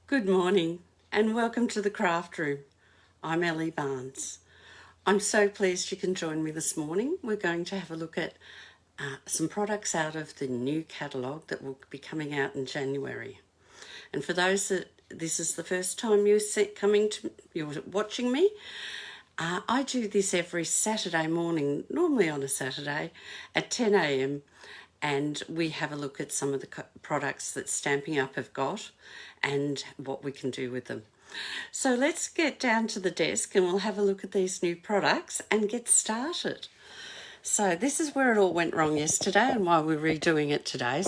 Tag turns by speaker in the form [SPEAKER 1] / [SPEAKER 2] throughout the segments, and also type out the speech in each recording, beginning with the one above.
[SPEAKER 1] Good morning and welcome to the craft room. I'm Ellie Barnes. I'm so pleased you can join me this morning. We're going to have a look at some products out of the new catalogue that will be coming out in January. And for those that this is the first time you're watching me, I do this every Saturday morning, normally on a Saturday at 10 a.m. and we have a look at some of the products that Stamping Up have got and what we can do with them. So let's get down to the desk and we'll have a look at these new products and get started. So this is where it all went wrong yesterday and why we're redoing it today.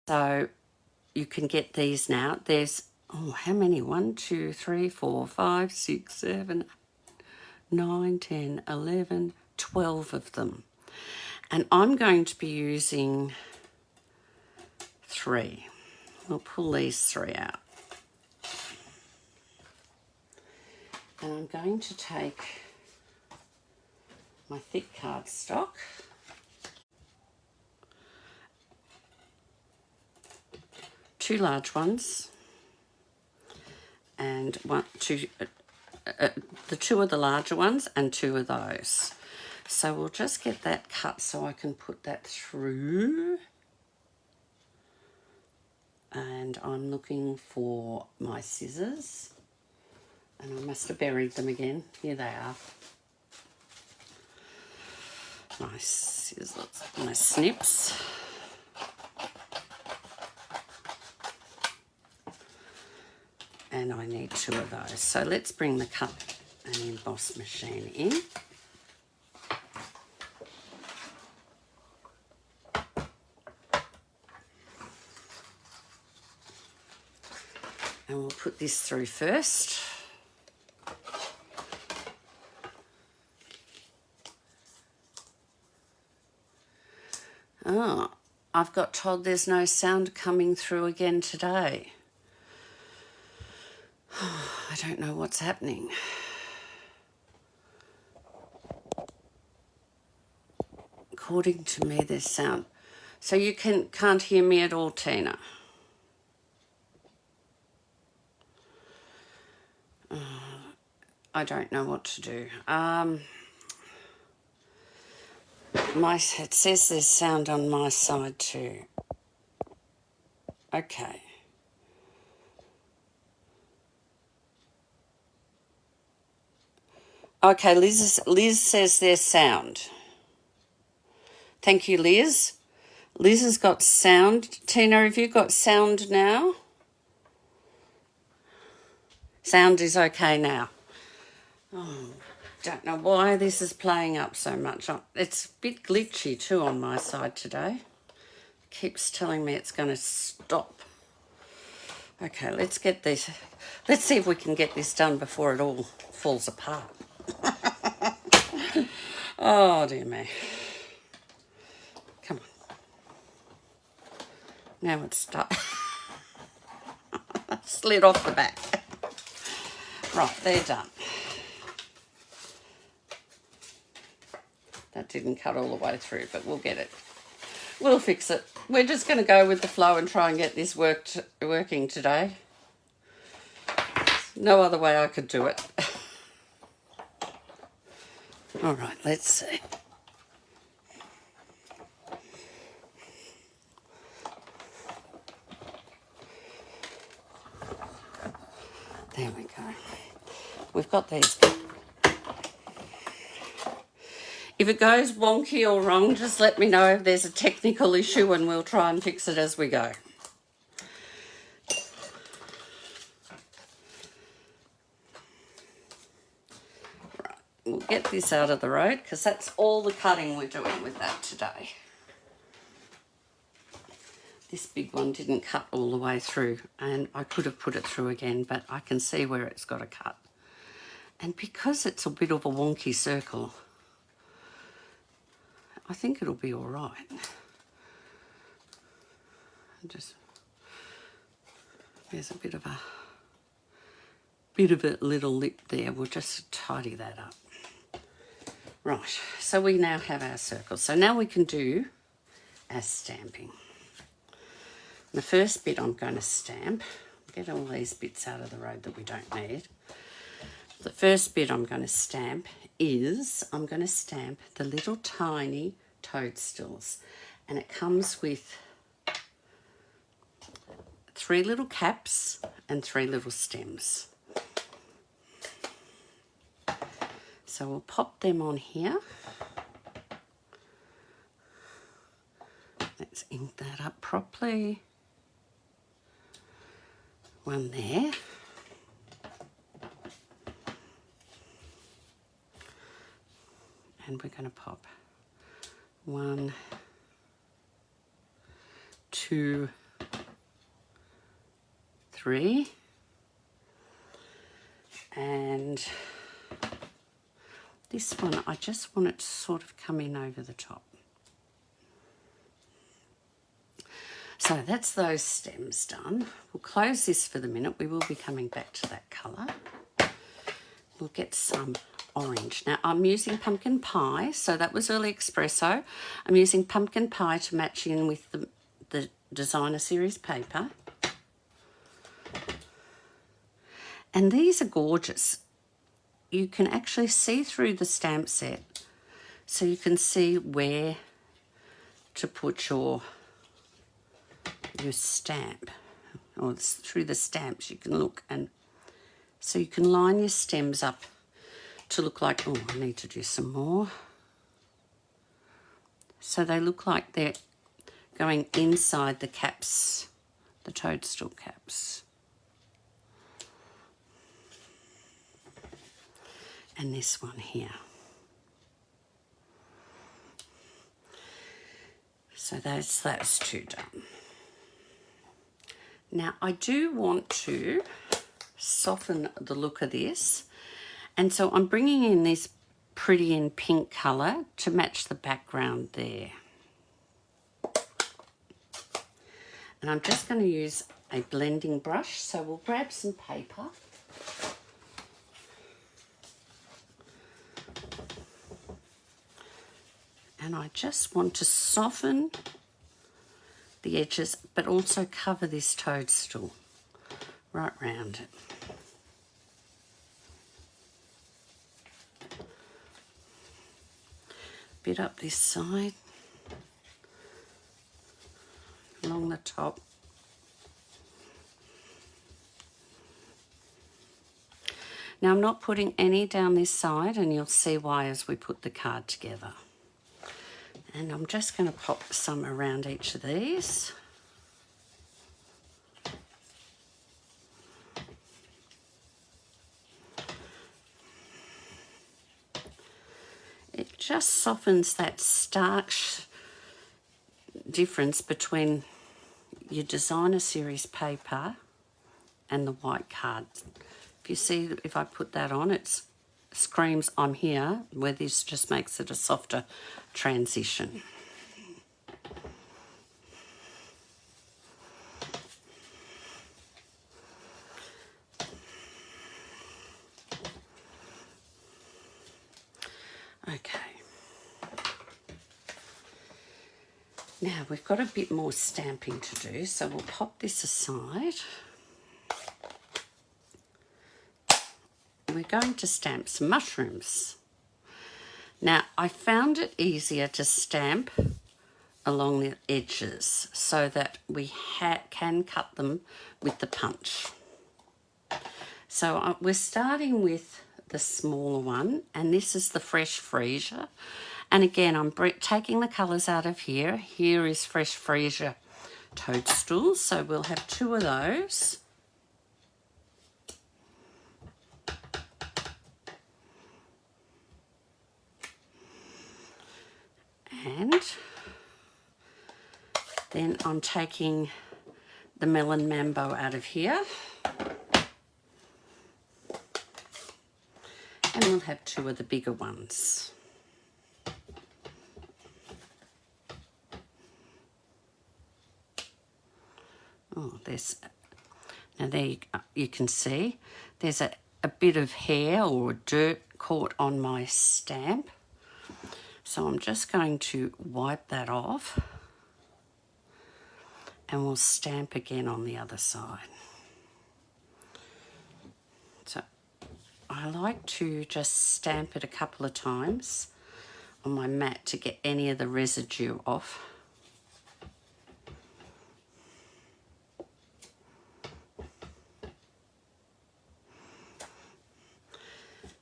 [SPEAKER 1] So you can get these now. There's, oh, how many? 1, 2, 3, 4, 5, 6, 7, 9, 10, 11, 12 of them. And I'm going to be using 3. We'll pull these 3 out. And I'm going to take my thick cardstock, two large ones, and the 2 of the larger ones and 2 of those. So we'll just get that cut so I can put that through. And I'm looking for my scissors. And I must have buried them again. Here they are. My scissors, my snips. And I need 2 of those. So let's bring the cut and emboss machine in. And we'll put this through first. Oh, I've got told there's no sound coming through again today. I don't know what's happening. According to me, there's sound. So you can't hear me at all, Tina? I don't know what to do. It says there's sound on my side too. Okay. Okay, Liz says there's sound. Thank you, Liz. Liz has got sound. Tina, have you got sound now? Sound is okay now. Oh, don't know why this is playing up so much. It's a bit glitchy too on my side today. It keeps telling me it's going to stop. Okay, let's get this. Let's see if we can get this done before it all falls apart. Oh, dear me. Come on. Now it's stuck. Slid off the back. Right, they're done. That didn't cut all the way through, but we'll get it. We'll fix it. We're just going to go with the flow and try and get this working today. No other way I could do it. All right, let's see. There we go. We've got these. If it goes wonky or wrong, just let me know if there's a technical issue and we'll try and fix it as we go. Right, we'll get this out of the road because that's all the cutting we're doing with that today. This big one didn't cut all the way through and I could have put it through again, but I can see where it's got a cut. And because it's a bit of a wonky circle, I think it'll be all right. There's a bit of a little lip there. We'll just tidy that up. Right, so we now have our circle. So now we can do our stamping. The first bit I'm going to stamp, get all these bits out of the road that we don't need. The first bit I'm going to stamp is I'm going to stamp the little tiny toadstools, and it comes with 3 little caps and 3 little stems. So we'll pop them on here. Let's ink that up properly. One there. And we're going to pop 1, 2, 3. And this one, I just want it to sort of come in over the top. So that's those stems done. We'll close this for the minute. We will be coming back to that colour. We'll get some orange. Now I'm using pumpkin pie, so that was early espresso. I'm using pumpkin pie to match in with the designer series paper. And these are gorgeous. You can actually see through the stamp set, so you can see where to put your stamp, or through the stamps you can look, and so you can line your stems up to look like, oh, I need to do some more, so they look like they're going inside the caps, the toadstool caps. And this one here. So that's those two done. Now I do want to soften the look of this, and so I'm bringing in this pretty and pink colour to match the background there. And I'm just going to use a blending brush, so we'll grab some paper. And I just want to soften the edges, but also cover this toadstool right round it. Bit up this side, along the top. Now I'm not putting any down this side, and you'll see why as we put the card together. And I'm just going to pop some around each of these. It just softens that stark difference between your designer series paper and the white card. If you see, if I put that on, it screams I'm here, where this just makes it a softer transition. Okay. Now we've got a bit more stamping to do, so we'll pop this aside. We're going to stamp some mushrooms. Now, I found it easier to stamp along the edges so that we can cut them with the punch. So we're starting with the smaller one, and this is the Fresh Freesia. And again, I'm taking the colours out of here. Here is Fresh Freesia toadstools, so we'll have 2 of those. And then I'm taking the Melon Mambo out of here. And we'll have 2 of the bigger ones. Oh, now there you can see there's a bit of hair or dirt caught on my stamp. So I'm just going to wipe that off, and we'll stamp again on the other side. So I like to just stamp it a couple of times on my mat to get any of the residue off.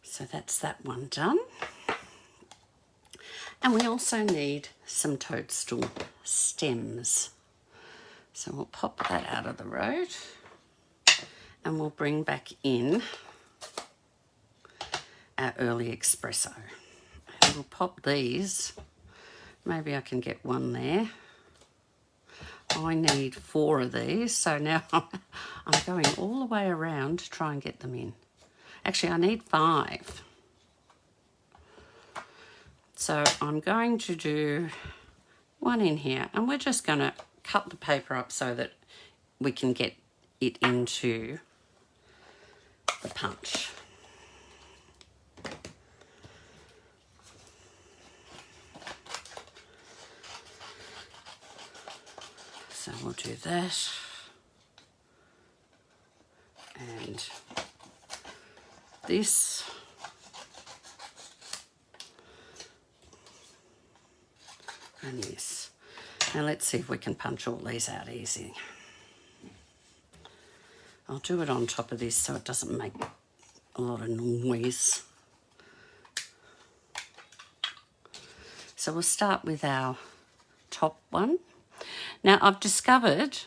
[SPEAKER 1] So that's that one done. And we also need some toadstool stems. So we'll pop that out of the road, and we'll bring back in our early espresso. And we'll pop these. Maybe I can get one there. I need 4 of these, so now I'm going all the way around to try and get them in. Actually, I need 5. So I'm going to do 1 in here, and we're just going to cut the paper up so that we can get it into the punch. So we'll do that, and this, and this. Now let's see if we can punch all these out easy. I'll do it on top of this so it doesn't make a lot of noise. So we'll start with our top one. Now I've discovered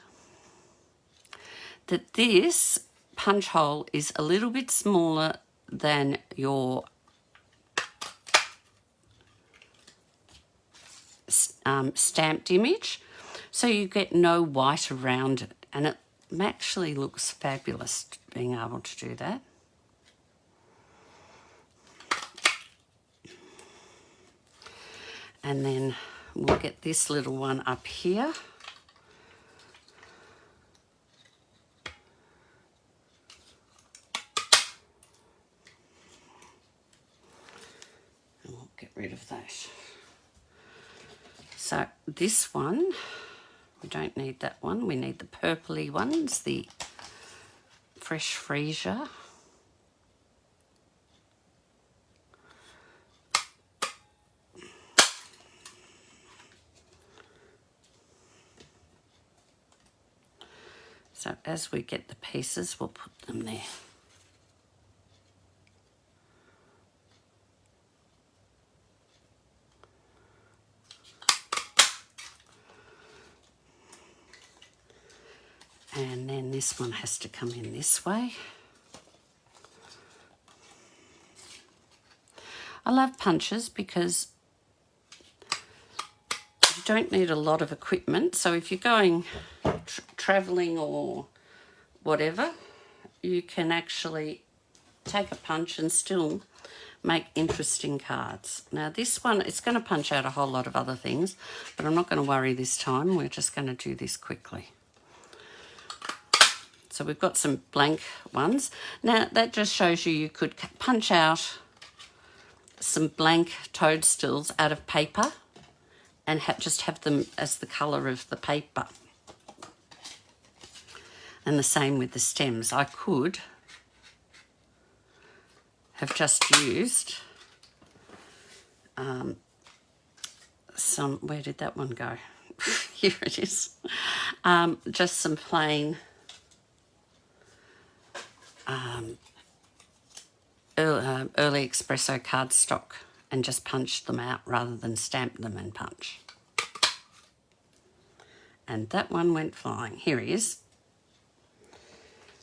[SPEAKER 1] that this punch hole is a little bit smaller than your stamped image, so you get no white around it, and it actually looks fabulous being able to do that. And then we'll get this little one up here. And we'll get rid of that. So this one, we don't need that one. We need the purpley ones, the Fresh Freesia. So as we get the pieces, we'll put them there. And then this one has to come in this way. I love punches because you don't need a lot of equipment. So if you're going travelling or whatever, you can actually take a punch and still make interesting cards. Now this one, it's going to punch out a whole lot of other things, but I'm not going to worry this time. We're just going to do this quickly. So we've got some blank ones. Now that just shows you could punch out some blank toadstools out of paper and just have them as the colour of the paper. And the same with the stems. I could have just used some, where did that one go? Here it is. Just some plain early espresso cardstock and just punch them out rather than stamp them and punch. And that one went flying. Here he is.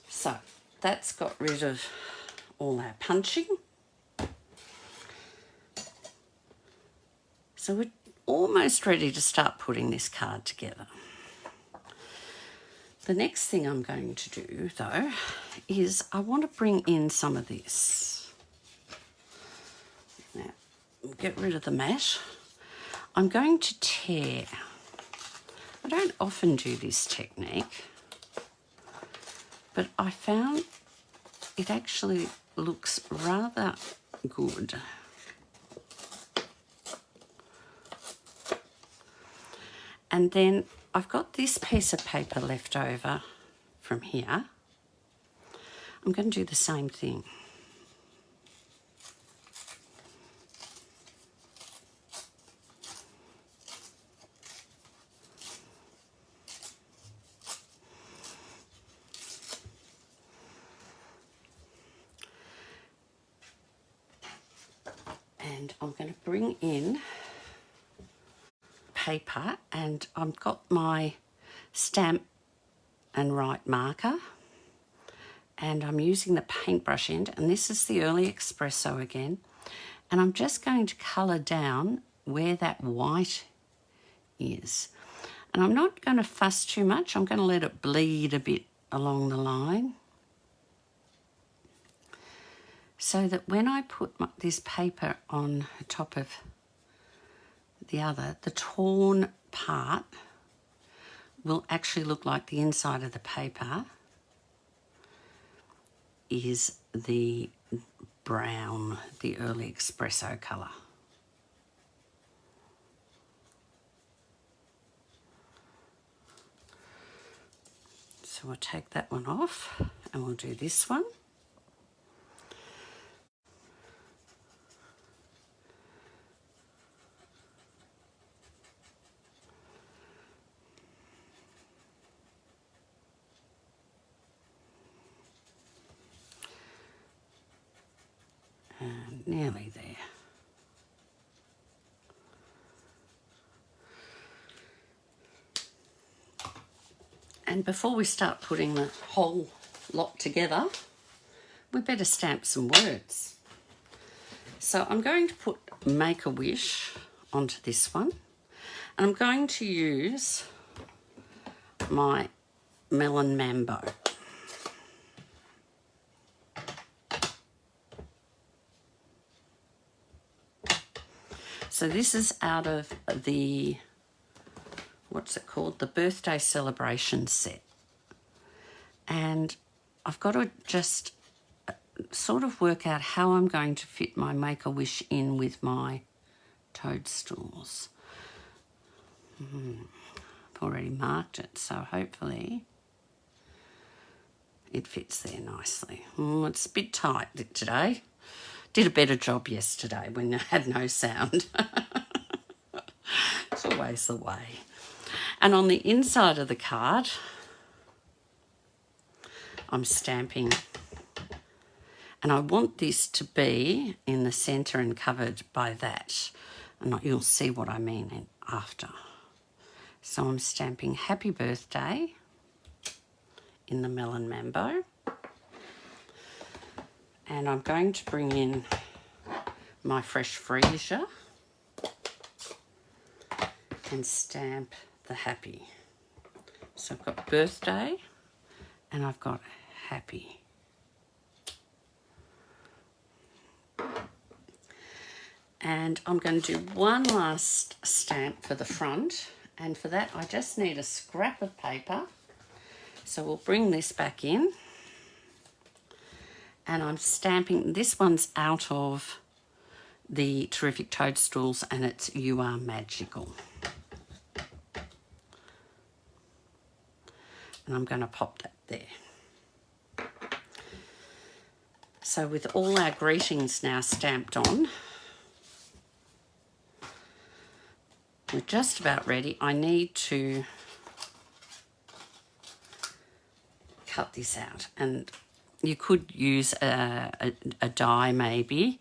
[SPEAKER 1] So that's got rid of all our punching. So we're almost ready to start putting this card together. The next thing I'm going to do, though, is I want to bring in some of this. Now, get rid of the mat. I'm going to tear. I don't often do this technique, but I found it actually looks rather good. And then I've got this piece of paper left over from here. I'm going to do the same thing. And I'm going to bring in paper, and I've got my stamp and write marker, and I'm using the paintbrush end, and this is the early espresso again, and I'm just going to colour down where that white is. And I'm not going to fuss too much. I'm going to let it bleed a bit along the line, so that when I put this paper on top of the other, the torn part will actually look like the inside of the paper is the brown, the early espresso colour. So we'll take that one off and we'll do this one. And nearly there. And before we start putting the whole lot together, we better stamp some words. So I'm going to put Make-A-Wish onto this one, and I'm going to use my Melon Mambo. So this is out of the, what's it called? The birthday celebration set. And I've got to just sort of work out how I'm going to fit my Make-A-Wish in with my toadstools. I've already marked it, so hopefully it fits there nicely. It's a bit tight today. Did a better job yesterday when I had no sound. It's always the way. And on the inside of the card, I'm stamping, and I want this to be in the centre and covered by that. And you'll see what I mean after. So I'm stamping Happy Birthday in the Melon Mambo. And I'm going to bring in my fresh freesia and stamp the happy. So I've got birthday and I've got happy. And I'm going to do one last stamp for the front, and for that I just need a scrap of paper. So we'll bring this back in. And I'm stamping, this one's out of the Teriffic Toadstools, and it's You Are Magical. And I'm going to pop that there. So with all our greetings now stamped on, we're just about ready. I need to cut this out, and you could use a die maybe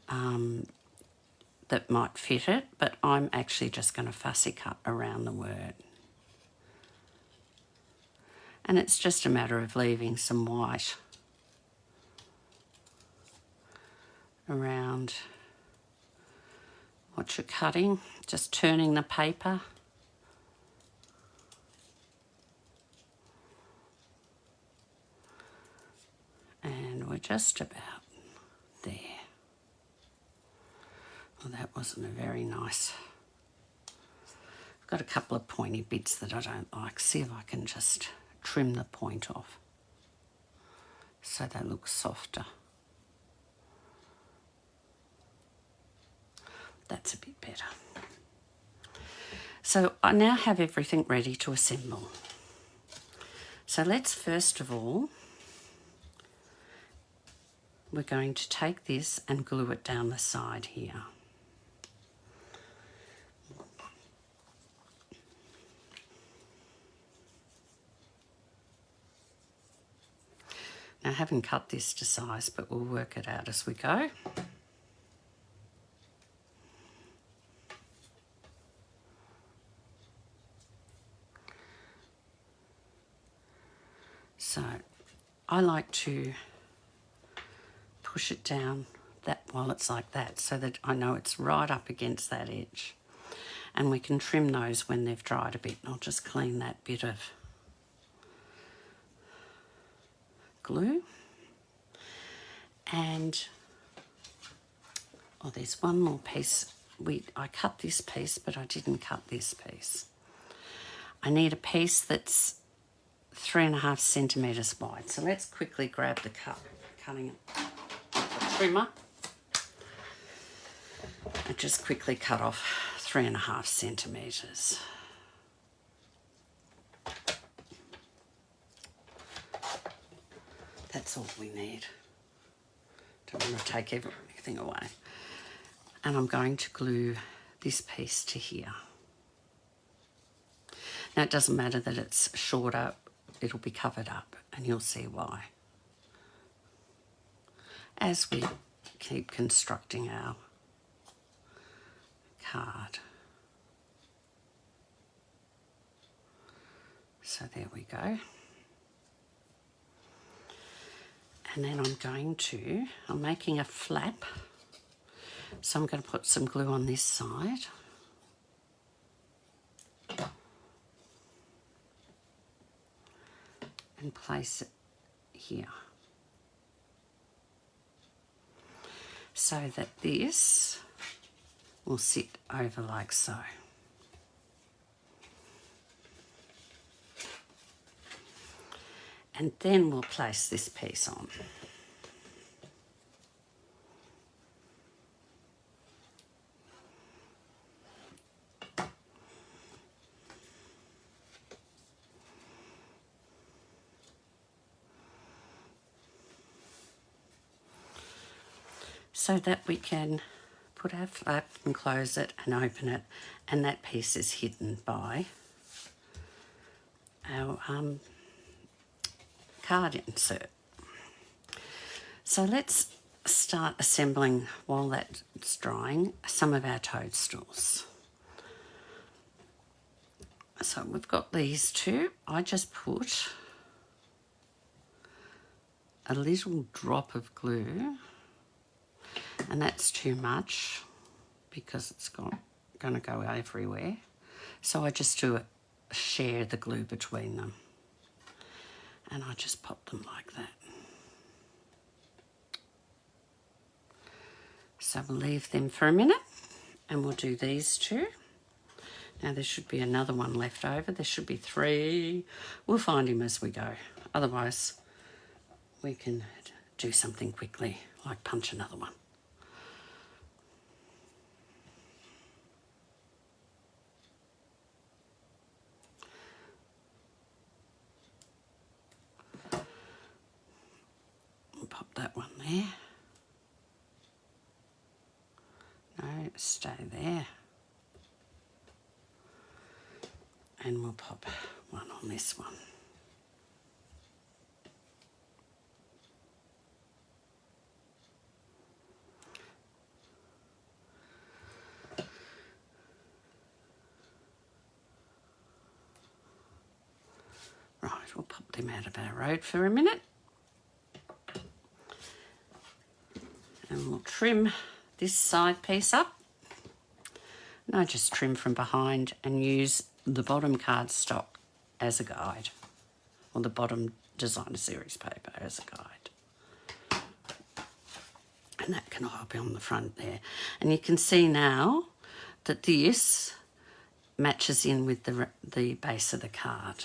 [SPEAKER 1] that might fit it, but I'm actually just going to fussy cut around the word. And it's just a matter of leaving some white around what you're cutting, just turning the paper. And we're just about there. Well, that wasn't a very nice. I've got a couple of pointy bits that I don't like. See if I can just trim the point off so they look softer. That's a bit better. So I now have everything ready to assemble. So let's first of all, we're going to take this and glue it down the side here. Now I haven't cut this to size, but we'll work it out as we go. So I like to push it down that while it's like that, so that I know it's right up against that edge. and we can trim those when they've dried a bit. I'll just clean that bit of glue. And oh, there's one more piece. I cut this piece, but I didn't cut this piece. I need a piece that's 3.5 centimetres wide. So let's quickly grab the cutting trimmer. I just quickly cut off 3.5 centimetres. That's all we need. Don't want to take everything away. And I'm going to glue this piece to here. Now it doesn't matter that it's shorter, it'll be covered up, and you'll see why as we keep constructing our card. So there we go. And then I'm making a flap. So I'm going to put some glue on this side. And place it here. So that this will sit over like so. And then we'll place this piece on. So that we can put our flap and close it and open it, and that piece is hidden by our card insert. So let's start assembling, while that's drying, some of our toadstools. So we've got these two. I just put a little drop of glue, and that's too much because it's going to go everywhere. So I just share the glue between them, and I just pop them like that. So we'll leave them for a minute, and we'll do these two. Now there should be another one left over. There should be 3. We'll find him as we go. Otherwise, we can do something quickly, like punch another one. We'll pop that one there. No, stay there. And we'll pop one on this one. Right, we'll pop them out of our road for a minute. And we'll trim this side piece up. And I just trim from behind and use the bottom cardstock as a guide, or the bottom designer series paper as a guide. And that can all be on the front there. And you can see now that this matches in with the base of the card.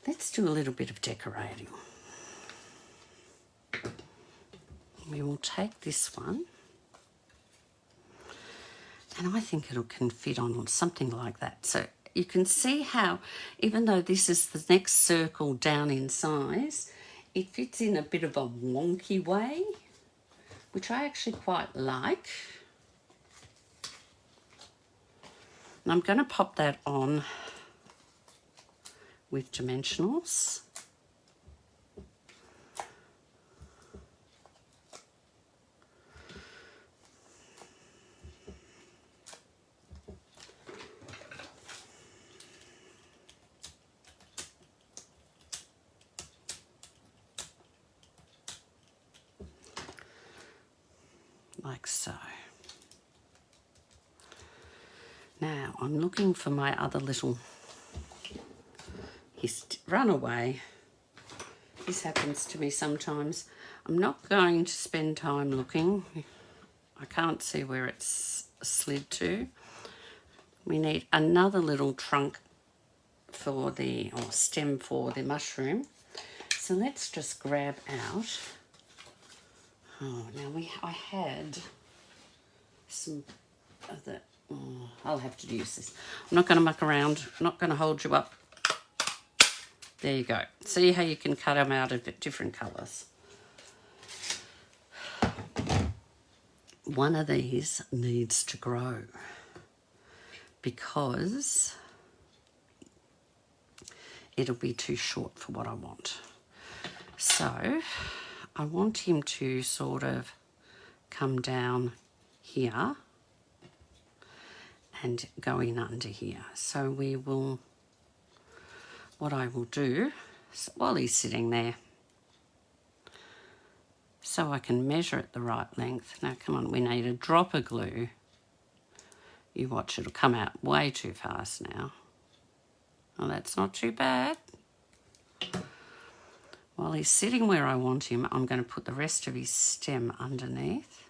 [SPEAKER 1] Let's do a little bit of decorating. We will take this one, and I think it can fit on something like that. So you can see how, even though this is the next circle down in size, it fits in a bit of a wonky way, which I actually quite like. And I'm going to pop that on with dimensionals. like so. Now I'm looking for my other little, he's run away. This happens to me sometimes. I'm not going to spend time looking. I can't see where it's slid to. We need another little trunk for the, or stem for the mushroom. So let's just grab out. Oh, now I had some of the, I'll have to use this. I'm not going to muck around. I'm not going to hold you up. There you go. See how you can cut them out of different colours. One of these needs to grow because it'll be too short for what I want. So I want him to sort of come down here and go in under here. So we will, what I will do, while he's sitting there, so I can measure it the right length. Now come on, we need a drop of glue. You watch, it'll come out way too fast now. Well, that's not too bad. While he's sitting where I want him, I'm going to put the rest of his stem underneath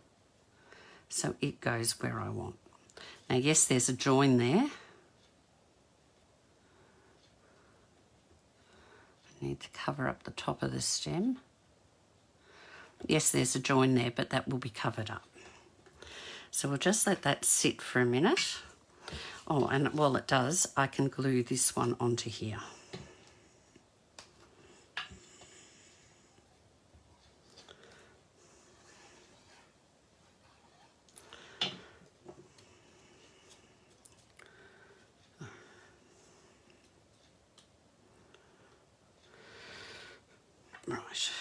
[SPEAKER 1] so it goes where I want. Now, yes, there's a join there. I need to cover up the top of the stem. Yes, there's a join there, but that will be covered up. So we'll just let that sit for a minute. Oh, and while it does, I can glue this one onto here. Right.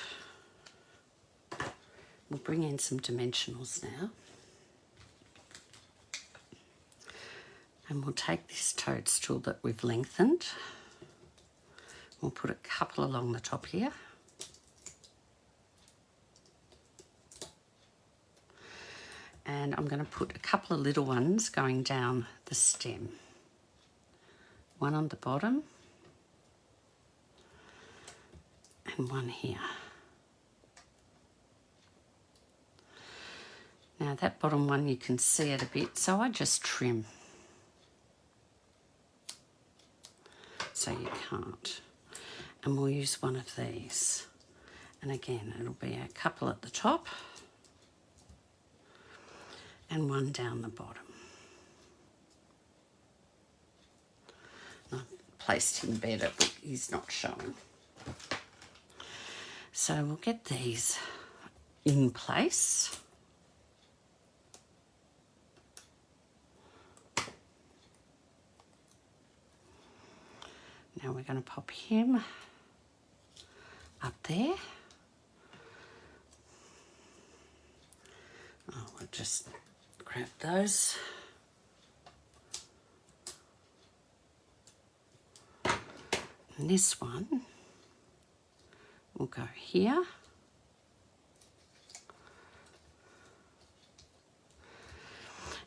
[SPEAKER 1] We'll bring in some dimensionals now. And we'll take this toadstool that we've lengthened. We'll put a couple along the top here. And I'm going to put a couple of little ones going down the stem. One on the bottom and one here. Now that bottom one you can see it a bit, so I just trim. So you can't. And we'll use one of these. And again, it'll be a couple at the top and one down the bottom. I've placed him better, but he's not showing. So we'll get these in place. Now we're going to pop him up there. Oh, we'll just grab those. And this one will go here.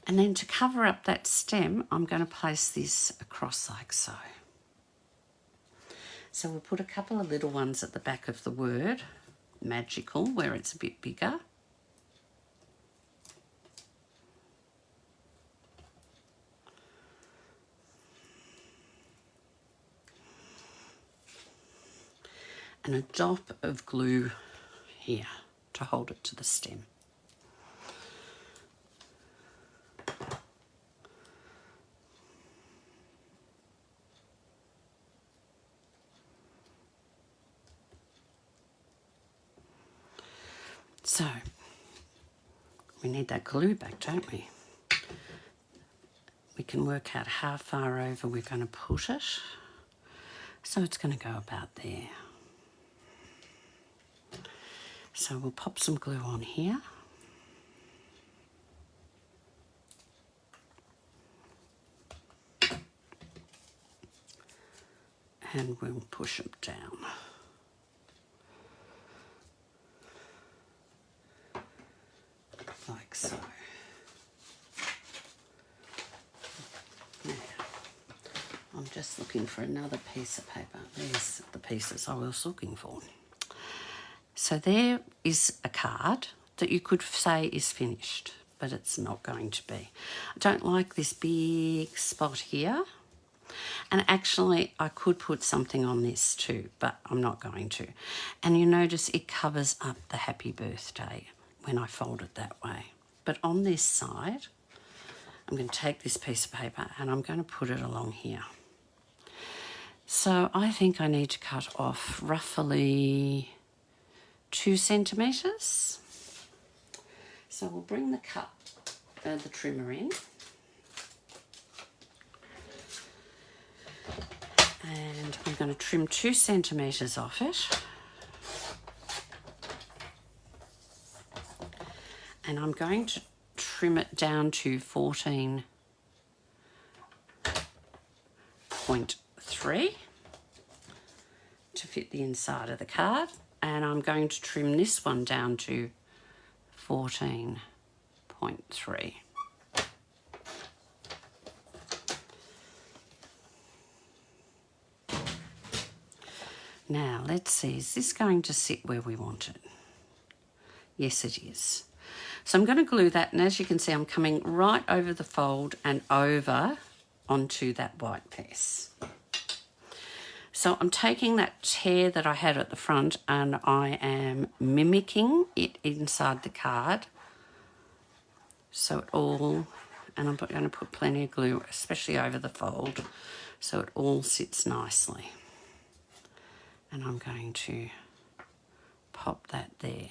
[SPEAKER 1] And then to cover up that stem, I'm going to place this across like so. So we'll put a couple of little ones at the back of the word, magical, where it's a bit bigger. And a dot of glue here to hold it to the stem. So, we need that glue back, don't we? We can work out how far over we're going to put it. So it's going to go about there. So we'll pop some glue on here. And we'll push them down. Like so. for another piece of paper. There's the pieces I was looking for. So there is a card that you could say is finished, but it's not going to be. I don't like this big spot here. And actually, I could put something on this too, but I'm not going to. And you notice it covers up the happy birthday when I fold it that way. But on this side, I'm going to take this piece of paper and I'm going to put it along here. So I think I need to cut off roughly 2 centimetres. So we'll bring the the trimmer in. And I'm going to trim 2 centimetres off it. And I'm going to trim it down to 14.3 to fit the inside of the card. And I'm going to trim this one down to 14.3. Now, let's see, is this going to sit where we want it? Yes, it is. So I'm going to glue that, and as you can see, I'm coming right over the fold and over onto that white piece. So I'm taking that tear that I had at the front and I am mimicking it inside the card. So it all, and I'm going to put plenty of glue, especially over the fold, so it all sits nicely. And I'm going to pop that there.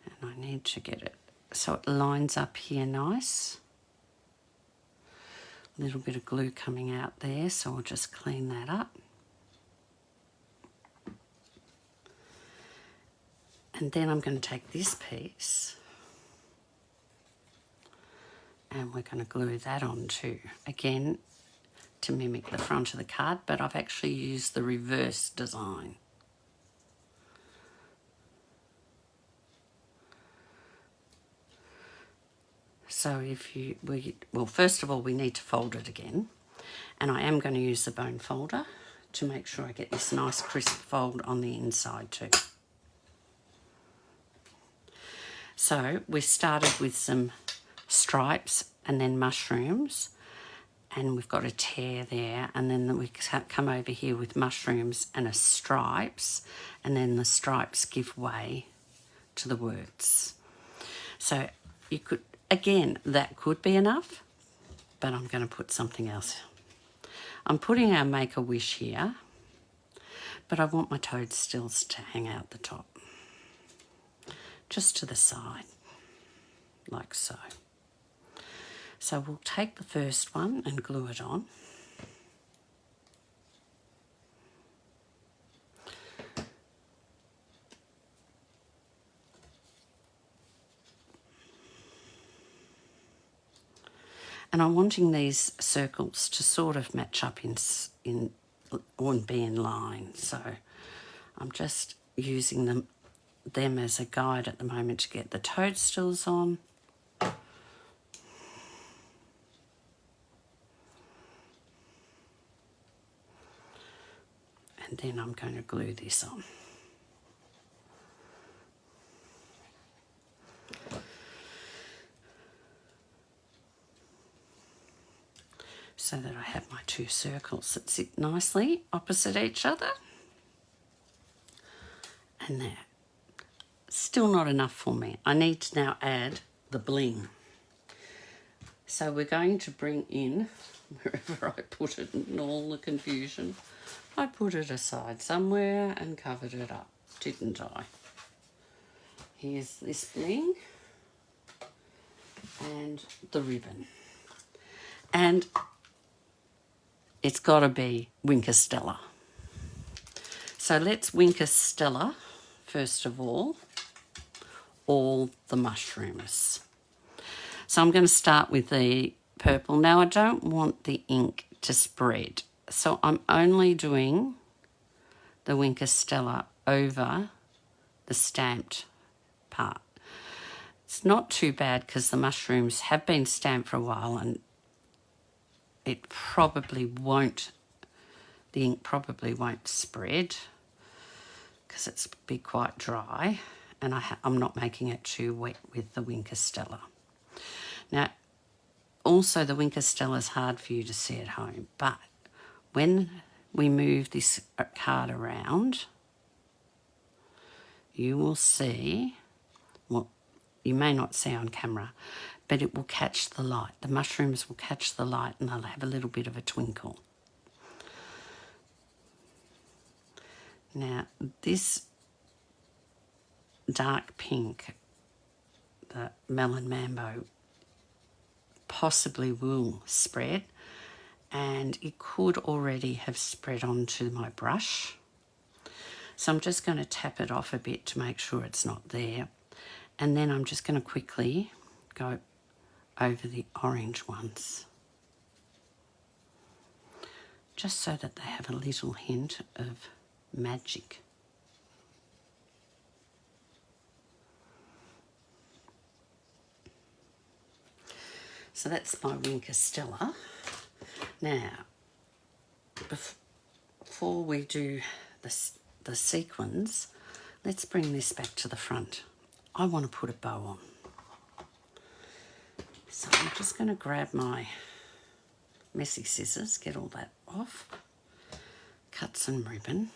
[SPEAKER 1] And I need to get it so it lines up here nice. A little bit of glue coming out there, so I'll just clean that up. And then I'm going to take this piece and we're going to glue that on too. Again, to mimic the front of the card, but I've actually used the reverse design. So well, first of all, we need to fold it again. And I am going to use the bone folder to make sure I get this nice crisp fold on the inside too. So we started with some stripes and then mushrooms. And we've got a tear there, and then we come over here with mushrooms and a stripes, and then the stripes give way to the words. So you could, again, that could be enough, but I'm going to put something else. I'm putting our Make-A-Wish here, but I want my toadstools to hang out the top, just to the side, like so. So we'll take the first one and glue it on. And I'm wanting these circles to sort of match up or be in line. So I'm just using them as a guide at the moment to get the toadstools on. And then I'm going to glue this on. So that I have my 2 circles that sit nicely opposite each other. And there. Still not enough for me. I need to now add the bling. So we're going to bring in, wherever I put it in all the confusion, I put it aside somewhere and covered it up, didn't I? Here's this bling and the ribbon. And it's got to be Winker Stella. So let's Winker Stella, first of all the mushrooms. So I'm going to start with the purple. Now I don't want the ink to spread, so I'm only doing the Winker Stella over the stamped part. It's not too bad because the mushrooms have been stamped for a while and it probably won't, the ink probably won't spread because it's be quite dry, and I'm not making it too wet with the Winker Stella. Now, also the Winker Stella is hard for you to see at home, but when we move this card around, you will see, well, you may not see on camera, but it will catch the light. The mushrooms will catch the light and they'll have a little bit of a twinkle. Now, this dark pink, the Melon Mambo, possibly will spread, and it could already have spread onto my brush. So I'm just going to tap it off a bit to make sure it's not there. And then I'm just going to quickly go over the orange ones, just so that they have a little hint of magic. So that's my Winker Stella. Now, before we do the sequins, let's bring this back to the front. I want to put a bow on. So I'm just going to grab my messy scissors, get all that off, cut some ribbon.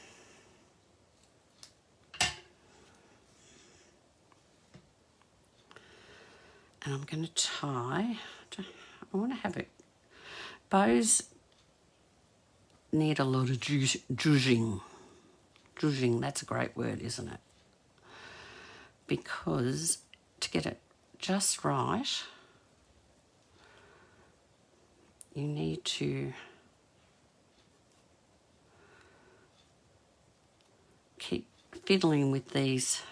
[SPEAKER 1] And I'm going to tie, I want to have it, bows need a lot of zhuzhing. Zhuzhing, that's a great word, isn't it? Because to get it just right, you need to keep fiddling with these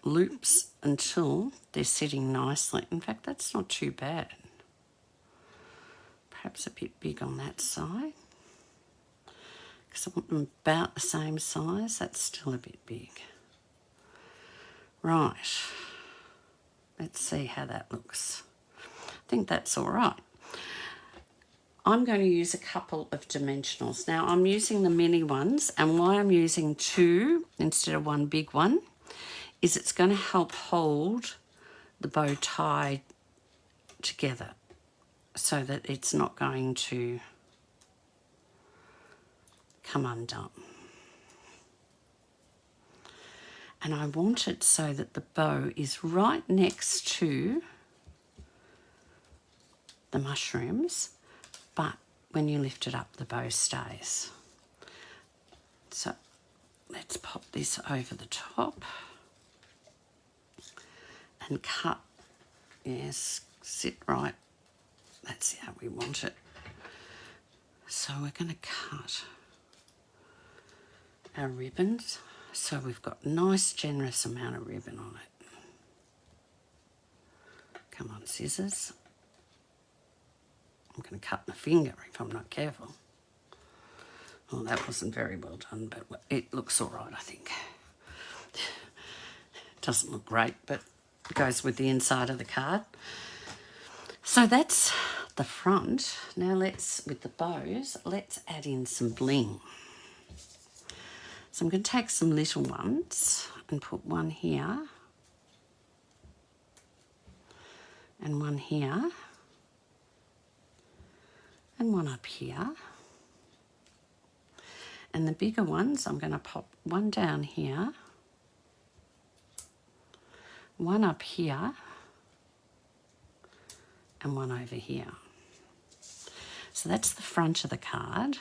[SPEAKER 1] loops until they're sitting nicely. In fact, that's not too bad. Perhaps a bit big on that side, because I want them about the same size. That's still a bit big. Right, let's see how that looks. I think that's all right. I'm going to use a couple of dimensionals. Now, I'm using the mini ones, and why I'm using two instead of one big one is it's going to help hold the bow tie together so that it's not going to come undone. And I want it so that the bow is right next to the mushrooms, but when you lift it up, the bow stays. So let's pop this over the top and cut. Yes, sit right. That's how we want it. So we're going to cut our ribbons. So we've got a nice generous amount of ribbon on it. Come on, scissors. I'm going to cut my finger if I'm not careful. Well, that wasn't very well done, but it looks all right, I think. It doesn't look great, but it goes with the inside of the card. So that's the front. Now with the bows, let's add in some bling. So I'm going to take some little ones and put one here and one here and one up here. And the bigger ones, I'm going to pop one down here, one up here, and one over here. So that's the front of the card.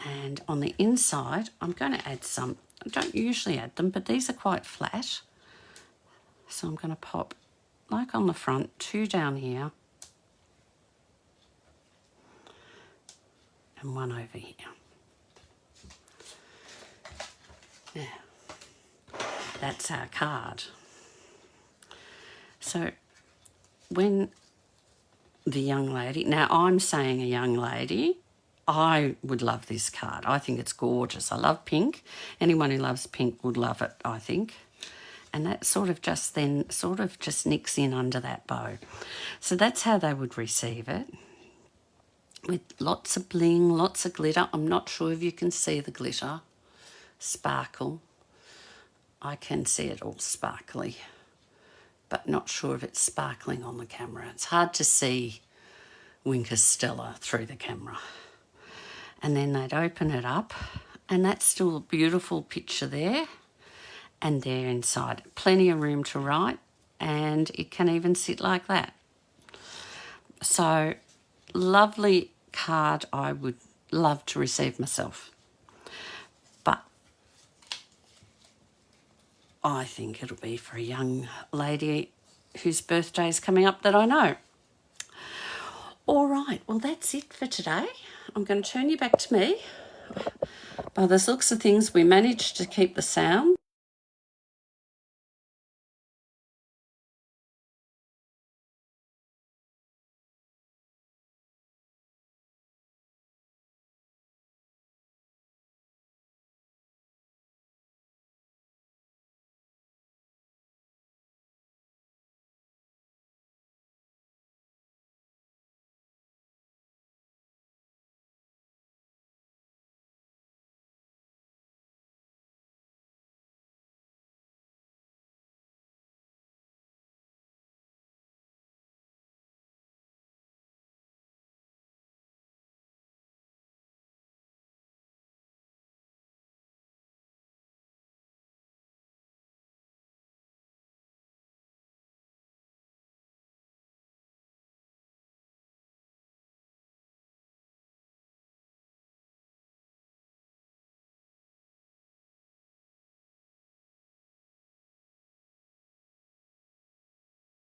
[SPEAKER 1] And on the inside, I'm going to add some. I don't usually add them, but these are quite flat. So I'm going to pop, like on the front, two down here and one over here. Now, that's our card. So when the young lady, now I'm saying a young lady, I would love this card. I think it's gorgeous. I love pink. Anyone who loves pink would love it, I think. and that sort of just nicks in under that bow. So that's how they would receive it, with lots of bling, lots of glitter. I'm not sure if you can see the glitter sparkle. I can see it all sparkly, but not sure if it's sparkling on the camera. It's hard to see Wink Stella through the camera. And then they'd open it up, and that's still a beautiful picture there, and there inside. Plenty of room to write, and it can even sit like that. So, lovely card I would love to receive myself. But I think it'll be for a young lady whose birthday is coming up that I know. All right, well, that's it for today. I'm going to turn you back to me. By the looks of things, we managed to keep the sound